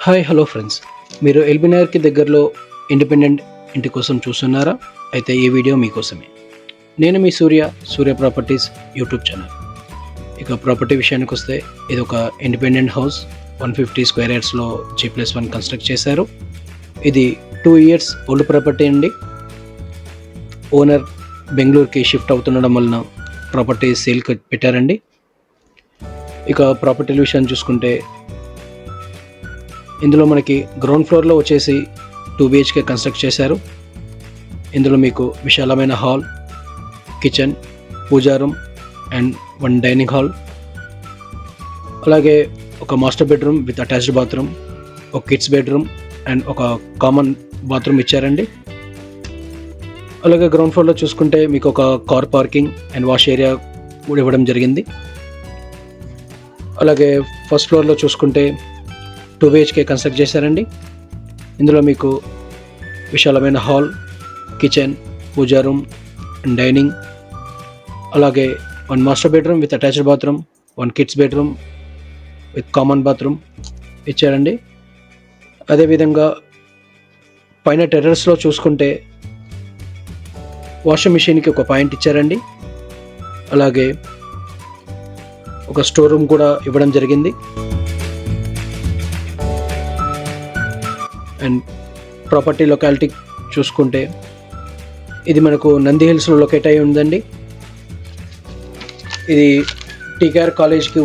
Hi hello friends, మీరు ఎల్బీనగర్కి దగ్గరలో independent ఇంటి కోసం చూస్తున్నారా? అయితే ఈ వీడియో మీకోసమే. నేను మీ సూర్య ప్రాపర్టీస్ యూట్యూబ్ ఛానల్. ఇక ప్రాపర్టీ విషయానికి వస్తే ఇది ఒక ఇండిపెండెంట్ హౌస్ 150 స్క్వేర్ యార్డ్స్లో G+1 కన్స్ట్రక్ట్ చేశారు. ఇది 2 years ఓల్డ్ ప్రాపర్టీ అండి. ఓనర్ బెంగళూరుకి షిఫ్ట్ అవుతుండడం వలన ప్రాపర్టీ సేల్కి పెట్టారండి. ఇక ప్రాపర్టీల విషయాన్ని చూసుకుంటే ఇందులో మనకి గ్రౌండ్ ఫ్లోర్లో వచ్చేసి 2 BHK కన్స్ట్రక్ట్ చేశారు. ఇందులో మీకు విశాలమైన hall, kitchen, puja room and 1 dining hall, అలాగే ఒక master bedroom with attached bathroom, ఒక కిడ్స్ బెడ్రూమ్ అండ్ ఒక కామన్ బాత్రూమ్ ఇచ్చారండి. అలాగే గ్రౌండ్ ఫ్లోర్లో చూసుకుంటే మీకు ఒక car parking and wash area కూడా ఇవ్వడం జరిగింది. అలాగే ఫస్ట్ ఫ్లోర్లో చూసుకుంటే 2 BHK కన్స్ట్రక్ట్ చేశారండి. ఇందులో మీకు విశాలమైన hall, kitchen, puja room and dining, అలాగే 1 master bedroom with attached bathroom, 1 kids bedroom with common bathroom ఇచ్చారండి. అదేవిధంగా పైన టెర్రస్లో చూసుకుంటే వాషింగ్ మిషన్కి ఒక పాయింట్ ఇచ్చారండి. అలాగే ఒక స్టోర్ రూమ్ కూడా ఇవ్వడం జరిగింది. అండ్ ప్రాపర్టీ లొకాలిటీ చూసుకుంటే ఇది మనకు నంది హిల్స్లో లొకేట్ అయి ఉందండి. ఇది టీకేఆర్ కాలేజ్కి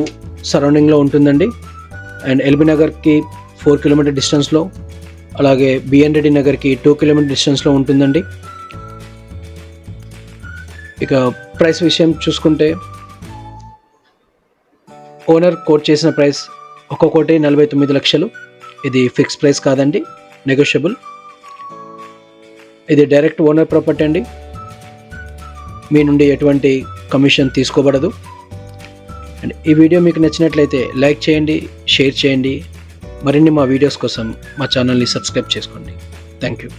సరౌండింగ్లో ఉంటుందండి. అండ్ ఎల్బీనగర్కి 4 km డిస్టెన్స్లో, అలాగే బిఎన్ రెడ్డి నగర్కి 2 km డిస్టెన్స్లో ఉంటుందండి. ఇక ప్రైస్ విషయం చూసుకుంటే ఓనర్ కోట్ చేసిన ప్రైస్ 1,49 లక్షలు. ఇది ఫిక్స్ ప్రైస్ కాదండి, నెగోషియబుల్. ఇది డైరెక్ట్ ఓనర్ ప్రాపర్టీ అండి. మీ నుండి ఎటువంటి కమిషన్ తీసుకోబడదు. అండ్ ఈ వీడియో మీకు నచ్చినట్లయితే లైక్ చేయండి, షేర్ చేయండి. మరిన్ని మా వీడియోస్ కోసం మా ఛానల్ని సబ్స్క్రైబ్ చేసుకోండి. Thank you.